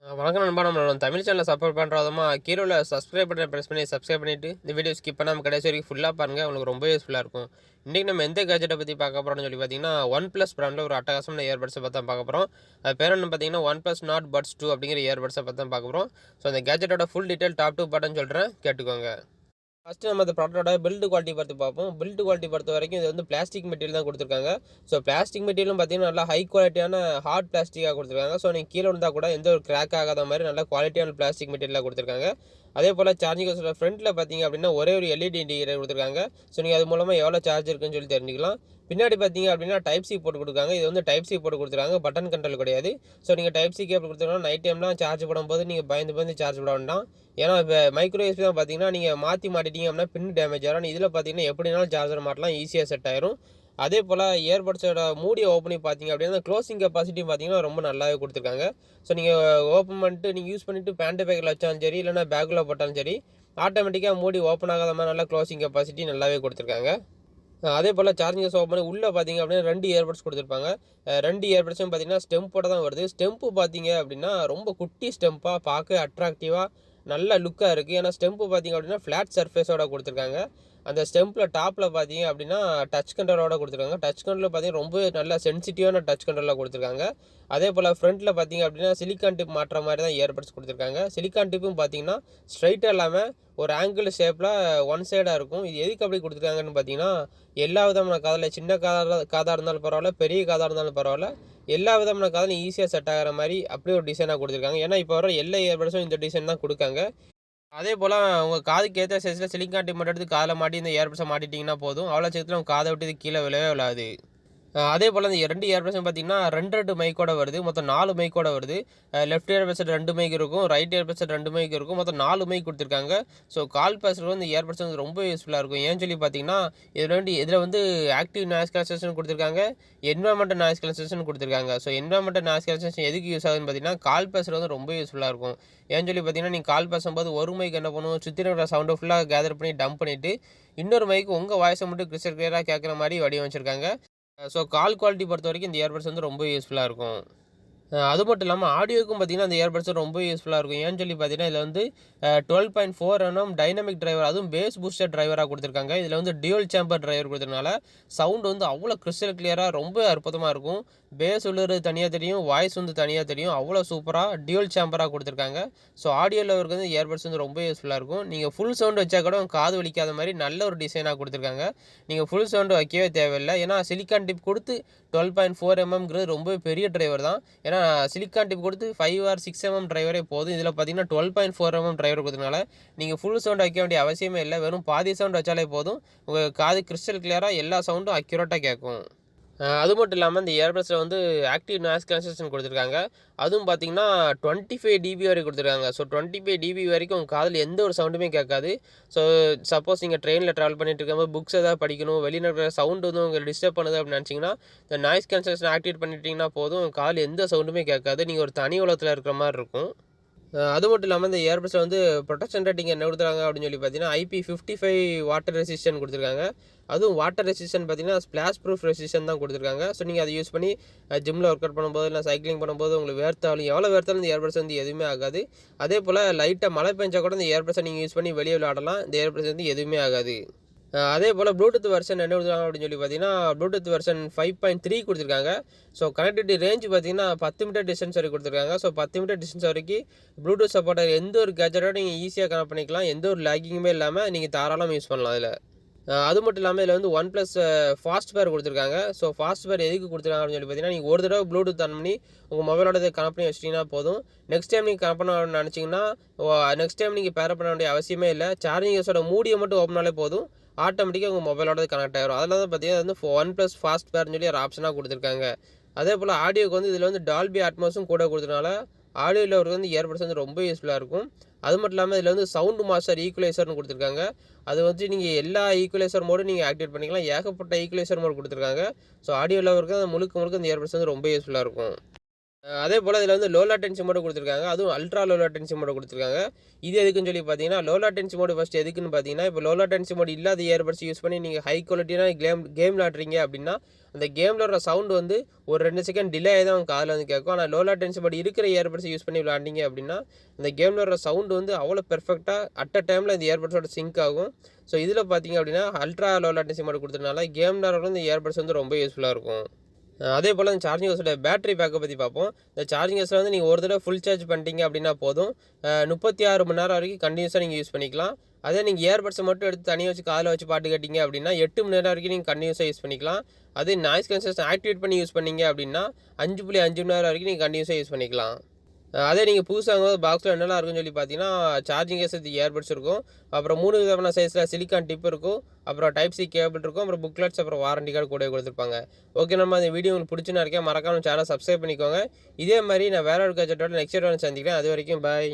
வணக்கம் நண்பா. நம்மளோட தமிழ் சேனலை சப்போர்ட் பண்ணுறதுமா கீழே உள்ள சப்ஸ்கிரைப் பட்டனை ப்ரெஸ் பண்ணி சப்ஸ்கிரைப் பண்ணிவிட்டு இந்த வீடியோ ஸ்கிப் பண்ணாமல் கடைசி வரைக்கும் ஃபுல்லாக பாருங்கள். உங்களுக்கு ரொம்ப யூஸ்ஃபுல்லாக இருக்கும். இன்றைக்கி நம்ம எந்த கேஜெட்டை பற்றி பார்க்க போகிறோம்னு சொல்லி பார்த்தீங்கன்னா, ஒன் ப்ளஸ் பிராண்டில் ஒரு அட்டகாசமான இயர்பட்ஸை பற்றி தான் பார்க்க போகிறோம். அது பேர் என்ன பார்த்தீங்கன்னா, ஒன் ப்ளஸ் நாட் பட்ஸ் 2 அப்படிங்கிற இயர்பட்ஸை பற்றி தான் பார்க்க போகிறோம். ஸோ அந்த கேஜெட்டோட ஃபுல் டீட்டெயில் டாப் டு பாட்டன் சொல்கிறேன், கேட்டுக்கோங்க. ஃபஸ்ட்டு நம்ம இந்த ப்ராடக்ட்டோட பில்டு குவாலிட்டி பார்த்து பார்ப்போம். பில்டு குவாலிட்டி பொறுத்த வரைக்கும் இது வந்து பிளாஸ்டிக் மெட்டீரியல் தான் கொடுத்துருக்காங்க. ஸோ பிளாஸ்டிக் மெட்டீரியலும் பார்த்தீங்கன்னா நல்லா ஹை குவாலிட்டியான ஹார்ட் பிளாஸ்டிக்காக கொடுத்துருக்காங்க. ஸோ நீங்கள் கீழே விழுந்தால் கூட எந்த ஒரு கிராக் ஆகாத மாதிரி நல்ல குவாலிட்டியான பிளாஸ்டிக் மெட்டீரியலாக கொடுத்துருக்காங்க. அதே போல் சார்ஜிங் ஹோஸோட ஃப்ரண்ட்டில் பார்த்தீங்க அப்படின்னா ஒரே ஒரு எல்இடி இண்டிகேட்டர் கொடுத்துருக்காங்க. ஸோ நீங்கள் அது மூலமாக எவ்வளோ சார்ஜ் இருக்குன்னு சொல்லி தெரிஞ்சுக்கலாம். பின்னாடி பார்த்தீங்க அப்படின்னா டைப் சி போட்டு கொடுக்காங்க. இது வந்து டைப் சி போட்டு கொடுத்துருக்காங்க, பட்டன் கண்ட்ரோல் கிடையாது. ஸோ நீங்கள் டைப் சி கேபிள் கொடுத்துருக்காங்க. நைட் டைம்லாம் சார்ஜ் போடும்போது நீங்கள் பயந்து சார்ஜ் போட வேண்டாம். ஏன்னா இப்போ மைக்ரோ யூஎஸ்பி தான் பார்த்தீங்கன்னா நீங்கள் மாட்டிட்டீங்க அப்படின்னா பின் டேமேஜ் ஆகும். இதில் பார்த்தீங்கன்னா எப்படினாலும் சார்ஜர் மாட்டலாம், ஈஸியாக செட் ஆயிரும். அதே போல் இயர்பட்ஸோட மூடியை ஓப்பனிங் பார்த்தீங்க அப்படின்னா க்ளோசிங் கெப்பாசிட்டி பார்த்தீங்கன்னா ரொம்ப நல்லாவே கொடுத்துருக்காங்க. ஸோ நீங்கள் ஓப்பன் பண்ணிட்டு நீங்கள் யூஸ் பண்ணிவிட்டு பேண்ட் பேக்கில் வச்சாலும் சரி, இல்லைனா பேக்கில் போட்டாலும் சரி, ஆட்டோமேட்டிக்காக மூடி ஓப்பன் ஆகாத மாதிரி நல்லா க்ளோசிங் கெப்பாசிட்டி நல்லாவே கொடுத்துருக்காங்க. அதே போல் சார்ஜிங் ஓப்பன் பண்ணி உள்ளே பார்த்தீங்க அப்படின்னா 2 இயர்பட்ஸ் கொடுத்துருப்பாங்க. 2 இயர்பட்ஸும் பார்த்தீங்கன்னா ஸ்டெம்போட தான் வருது. ஸ்டெம்பு பார்த்தீங்க அப்படின்னா ரொம்ப குட்டி ஸ்டெம்ப்பாக பார்க்க அட்ராக்டிவாக நல்ல லுக்காக இருக்குது. ஏன்னா ஸ்டெம்பு பார்த்தீங்க அப்படின்னா ஃப்ளாட் சர்ஃபேஸோட கொடுத்துருக்காங்க. அந்த ஸ்டெம்பில் டாப்பில் பார்த்தீங்க அப்படின்னா டச் கண்ட்ரோலோட கொடுத்துருக்காங்க. டச் கண்ட்ரோல் பார்த்தீங்கன்னா ரொம்ப நல்ல சென்சிட்டிவான டச் கண்ட்ரோலாக கொடுத்துருக்காங்க. அதே போல் ஃப்ரண்ட்டில் பார்த்தீங்க அப்படின்னா சிலிக்கான் டிப் மாட்டுற மாதிரி தான் இயர்பட்ஸ் கொடுத்துருக்காங்க. சிலிக்கான் டிப்பும் பார்த்தீங்கன்னா ஸ்ட்ரைட்டாக இல்லாமல் ஒரு ஆங்கிள் ஷேப்பில் ஒன் சைடாக இருக்கும். இது எதுக்கு அப்படி கொடுத்துருக்காங்கன்னு பார்த்தீங்கன்னா, எல்லா விதமான காதில் சின்ன காதாக இருந்தாலும் பரவாயில்ல, பெரிய காதாக இருந்தாலும் பரவாயில்ல, எல்லா விதமான காதிலும் ஈஸியாக செட் ஆகிற மாதிரி அப்படி ஒரு டிசைனாக கொடுத்துருக்காங்க. ஏன்னா இப்போ வர எல்லா இயர்பட்ஸும் இந்த டிசைன் தான் கொடுக்காங்க. அதே போல் உங்கள் காதுக்கு ஏற்ற சைஸில் சிலிக்கான் டிப் மட்டும் எடுத்து காதில் மாட்டி இந்த இயர்பட்ஸை மாட்டிட்டிங்கன்னா போதும். அவ்வளோ சீக்கிரத்தில் உங்கள் காதை விட்டு இது கீழே விழவே விழாது. அதே போல் இந்த 2 இயர்பட்ஸும் பார்த்தீங்கன்னா 2 மைக்கோட வருது. மொத்தம் 4 மைக்கோட வருது. லெஃப்ட் இயர்பட்ஸில் 2 மைக் இருக்கும், ரைட் இயர்பட்ஸில் 2 மைக் இருக்கும். மொத்தம் 4 மைக் கொடுத்துருக்காங்க. ஸோ கால் பேசுகிறது இந்த இயர்பட்ஸ் வந்து ரொம்ப யூஸ்ஃபுல்லாக இருக்கும். ஏன்னு சொல்லி பார்த்தீங்கன்னா, இதில் வந்து ஆக்டிவ் நாய்ஸ் கேன்சலேஷன் கொடுத்துருக்காங்க, என்விரான்மெண்டல் நாய்ஸ் கேன்சலேஷன் கொடுத்துருக்காங்க. ஸோ என்விரான்மெண்டல் நாய்ஸ் கேன்சலேஷன் எதுக்கு யூஸ் ஆகுதுன்னு பார்த்தீங்கன்னா, கால் பேசுகிறது வந்து ரொம்ப யூஸ்ஃபுல்லாக இருக்கும். ஏன்னு சொல்லி பார்த்தீங்கன்னா, நீங்கள் கால் பேசும்போது ஒரு மைக் என்ன பண்ணும், சுற்றி இருக்கிற சவுண்டை ஃபுல்லாக கேதர் பண்ணி டம்ப் பண்ணிவிட்டு இன்னொரு மைக்கு உங்கள் வாய்ஸை மட்டும் கிறிஸ்டல் கிளியராக கேட்குற மாதிரி வடிவமைச்சிருக்காங்க. ஸோ கால் குவாலிட்டி பொறுத்த வரைக்கும் இந்த இயர்பட்ஸ் வந்து ரொம்ப யூஸ்ஃபுல்லாக இருக்கும். அது மட்டும் இல்லாமல் ஆடியோக்கும் பார்த்தீங்கன்னா அந்த இயர்பட்ஸ் ரொம்ப யூஸ்ஃபுல்லாக இருக்கும். ஏன்னு சொல்லி பார்த்தீங்கன்னா இதில் வந்து 12.4 mm டைனமிக் டிரைவர், அதுவும் பேஸ் பூஸ்டர் டிரைவராக கொடுத்துருக்காங்க. இதில் வந்து டியூல் சேம்பர் டிரைவர் கொடுத்ததுனால சவுண்ட் வந்து அவ்வளோ கிறிஸ்டல் கிளியராக ரொம்ப அற்புதமாக இருக்கும். பேஸ் உள்ளது தனியாக தெரியும், வாய்ஸ் வந்து தனியாக தெரியும். அவ்வளோ சூப்பராக டியூல் சேம்பராக கொடுத்துருக்காங்க. ஸோ ஆடியோவில் இருக்கிறது வந்து இயர்பட்ஸ் வந்து ரொம்ப யூஸ்ஃபுல்லாக இருக்கும். நீங்கள் ஃபுல் சவுண்ட் வச்சா கூட காது வலிக்காத மாதிரி நல்ல ஒரு டிசைனாக கொடுத்துருக்காங்க. நீங்கள் ஃபுல் சவுண்டு வைக்கவே தேவையில்லை. ஏன்னா சிலிக்கான் டிப் கொடுத்து 12.4 mmங்கிறது ரொம்ப பெரிய டிரைவர் தான். ஏன்னா சிலிக்கான் டிப் கொடுத்து 5 or 6 mm டிரைவரே போதும். இதில் பார்த்தீங்கன்னா 12.4 mm டிரைவர் கொடுத்ததுனால நீங்கள் ஃபுல் சவுண்ட் வைக்க வேண்டிய அவசியமே இல்லை. வெறும் பாதி சவுண்ட் வச்சாலே போதும், உங்கள் காது கிறிஸ்டல் கிளியராக எல்லா சவுண்டும் அக்யூரேட்டாக கேட்கும். அது மட்டும் இல்லாமல் இந்த இயர்பட்ஸில் வந்து ஆக்டிவ் நாய்ஸ் கேன்சலேஷன் கொடுத்துருக்காங்க. அதுவும் பார்த்தீங்கன்னா 25 dB வரைக்கும் கொடுத்துருக்காங்க. ஸோ 25 dB வரைக்கும் உங்கள் காதில் எந்த ஒரு சவுண்டுமே கேட்காது. ஸோ சப்போஸ் நீங்கள் ட்ரெயினில் ட்ராவல் பண்ணிட்டு இருக்கும்போது புக்ஸ் எதாவது படிக்கணும், வெளியில் இருக்கிற சவுண்டு வந்து உங்களுக்கு டிஸ்டர்ப் பண்ணுது அப்படின்னு நினச்சிங்கன்னா, இந்த நாய்ஸ் கேன்சலேஷன் ஆக்டிவேட் பண்ணிட்டீங்கன்னா போதும், உங்கள் காதில் எந்த சவுண்டுமே கேட்காது. நீங்கள் ஒரு தனி உலகத்தில் இருக்கிற மாதிரி இருக்கும். அது மட்டும் இல்லாமல் இந்த இயர்பட்ஸில் வந்து ப்ரொடெக்ஷன் ரேட்டிங் என்ன கொடுத்துருக்காங்க அப்படின்னு சொல்லி பார்த்தீங்கன்னா, IP55 வாட்டர் ரெசிஸ்டன்ட் கொடுத்துருக்காங்க. அதுவும் வாட்டர் ரெசிஸ்டன்ட் பார்த்தீங்கன்னா ஸ்ப்ளாஷ் ப்ரூஃப் ரெசிஸ்டன்ட் தான் கொடுத்துருக்காங்க. ஸோ நீங்கள் அதை யூஸ் பண்ணி ஜிம்மில் ஒர்க் அவுட் பண்ணும்போது, இல்லை சைக்கிளிங் பண்ணும்போது உங்களுக்கு வேர்த்தாலும் எவ்வளோ வேர்த்தாலும் இந்த இயர்பட்ஸ் வந்து எதுவுமே ஆகாது. அதே போல் லைட்டாக மழை பெஞ்சா கூட இந்த இயர்பட்ஸை நீங்கள் யூஸ் பண்ணி வெளியே விளையாடலாம். இந்த இயர்பட்ஸ் வந்து எதுவுமே ஆகாது. அதே போல் ப்ளூடூத் வெர்ஷன் என்ன கொடுத்துருக்காங்க அப்படின்னு சொல்லி பார்த்தீங்கன்னா, ப்ளூடூத் வெர்ஷன் 5.3 கொடுத்துருக்காங்க. ஸோ கனெக்டிவிட்டி ரேஞ்ச் பார்த்தீங்கன்னா 10 மீட்டர் டிஸ்டன்ஸ் வரைக்கும் கொடுத்துருக்காங்க. ஸோ 10 மீட்டர் டிஸ்டன்ஸ் வரைக்கும் ப்ளூடூத் சப்போர்ட்டர் எந்த ஒரு கேஜெட்டோட நீங்கள் ஈஸியாக கனெக்ட் பண்ணிக்கலாம். எந்த ஒரு லேக்கிங்குமே இல்லாமல் நீங்கள் தாராளமாக யூஸ் பண்ணலாம் அதில். அது மட்டும் இல்லாமல் இதில் வந்து ஒன் ப்ளஸ் ஃபாஸ்ட் பேர் கொடுத்துருக்காங்க. ஸோ ஃபாஸ்ட் பேர் எதுக்கு கொடுத்துருக்காங்க அப்படின்னு சொல்லி பார்த்தீங்கன்னா, நீங்கள் ஒரு தடவை ப்ளூடூத் ஆன் பண்ணி உங்கள் மொபைலோட கனெக்ட் பண்ணி வச்சிட்டிங்கன்னா போதும். நெக்ஸ்ட் டைம் நீங்கள் கனெக்ட் பண்ண நினச்சிங்கன்னா, நெக்ஸ்ட் டைம் நீங்கள் பேர் பண்ண வேண்டிய அவசியமே இல்லை. சார்ஜிங் கேஸோட மூடியை மட்டும் ஓப்பன் பண்ணாலே போதும், ஆட்டோமேட்டிக்காக உங்கள் மொபைலோட கனெக்ட் ஆகிரும். அதனால தான் பார்த்தீங்கன்னா வந்து ஒன் ப்ளஸ் ஃபாஸ்ட் பேர்னு சொல்லி ஒரு ஆப்ஷனாக கொடுத்துருக்காங்க. அதே போல் ஆடியோக்கு வந்து இதில் வந்து டால்பி அட்மாஸும் கூட கொடுத்ததுனால ஆடியோவில் ஒரு வந்து இயர்பட்ஸ் வந்து ரொம்ப யூஸ்ஃபுல்லாக இருக்கும். அது மட்டும் இல்லாமல் இதில் வந்து சவுண்ட் மாஸ்டர் ஈக்குவலைசர்னு கொடுத்துருக்காங்க. அது வந்து நீங்கள் எல்லா ஈக்குவலைசர் மோடும் நீங்கள் ஆக்டிவேட் பண்ணிக்கலாம். ஏகப்பட்ட ஈக்குவலைசர் மோடு கொடுத்துருக்காங்க. ஸோ ஆடியோவில் இருக்கிற முழுக்க இந்த இயர்பட்ஸ் வந்து ரொம்ப யூஸ்ஃபுல்லாக இருக்கும். அதே போல் இதில் வந்து லோ லேட்டன்சி மோடு கொடுத்துருக்காங்க. அதுவும் அல்ட்ரா லோ லேட்டன்சி மோடு கொடுத்துருக்காங்க. இது எதுக்குன்னு சொல்லி பார்த்தீங்கன்னா, லோ லேட்டன்சி மோடு ஃபஸ்ட்டு எதுக்குன்னு பார்த்தீங்கன்னா, இப்போ லோ லேட்டன்சி மோடு இல்லாத இயர்பட்ஸ் யூஸ் பண்ணி நீங்கள் ஹை குவாலிட்டியான கேம் விளாட்றீங்க அப்படின்னா, அந்த கேமில் வர சவுண்ட் வந்து ஒரு 2 செகண்ட் டிலே ஆகி தான் உங்க காதில் வந்து கேட்கும். ஆனால் லோ லேட்டன்சி மோடு இருக்கிற இயர்பட்ஸ் யூஸ் பண்ணி விளாண்டிங்க அப்படின்னா, அந்த கேமில் வர சவுண்ட் வந்து அவ்வளோ பெர்ஃபெக்ட்டாக அட் அ டைமில் இந்த இயர்பட்ஸோட சிங்க் ஆகும். ஸோ இதில் பார்த்தீங்க அப்படின்னா, அல்ட்ரா லோ லேட்டன்சி மோடு கொடுத்ததுனால கேம் விளாட்றவங்க இந்த இயர்பட்ஸ் வந்து ரொம்ப யூஸ்ஃபுல்லாக இருக்கும். அதே போல் இந்த சார்ஜிங் ஹவுஸோட பேட்டரி பேக்கை பற்றி பார்ப்போம். இந்த சார்ஜிங் ஹவுஸில் வந்து நீங்கள் ஒரு தடவை ஃபுல் சார்ஜ் பண்ணிட்டீங்க அப்படின்னா போதும், 36 மணி நேரம் வரைக்கும் கண்டினியூஸாக நீங்கள் யூஸ் பண்ணிக்கலாம். அதே நீங்கள் இயர்பட்ஸை மட்டும் எடுத்து தனியாக வச்சு காதில் வச்சு பாட்டு கேட்டிங்க அப்படின்னா 8 மணி நேரம் வரைக்கும் நீங்கள் கண்டினியூஸாக யூஸ் பண்ணிக்கலாம். அதே நாய்ஸ் கேன்சலேஷன் ஆக்டிவேட் பண்ணி யூஸ் பண்ணீங்க அப்படின்னா 5.5 மணி நேரம் வரைக்கும் நீங்கள் கண்டினியூஸாக யூஸ் பண்ணிக்கலாம். அதே நீங்கள் புதுசாக வாங்கும்போது பாக்ஸில் என்னெல்லாம் இருக்குன்னு சொல்லி பார்த்தீங்கன்னா, சார்ஜிங் கேஸ் வித் இயர்பட்ஸ் இருக்கும். அப்புறம் 3 விதமான சைஸில் சிலிக்கான் டிப் இருக்கும். அப்புறம் டைப் சி கேபிள் இருக்கும். அப்புறம் புக்லெட்ஸ், அப்புறம் வாரண்டி கார்டு கூட கொடுத்துருப்பாங்க. ஓகே, நம்ம இந்த வீடியோ உங்களுக்கு பிடிச்சுன்னா இருக்கேன். மறக்காம சேனல் சப்ஸ்கிரைப் பண்ணிக்கோங்க. இதே மாதிரி நான் வேற ஒரு கேஜெட்டோட நெக்ஸ்ட் வீடியோவில் சந்திக்கிறேன். அது வரைக்கும் பாய்.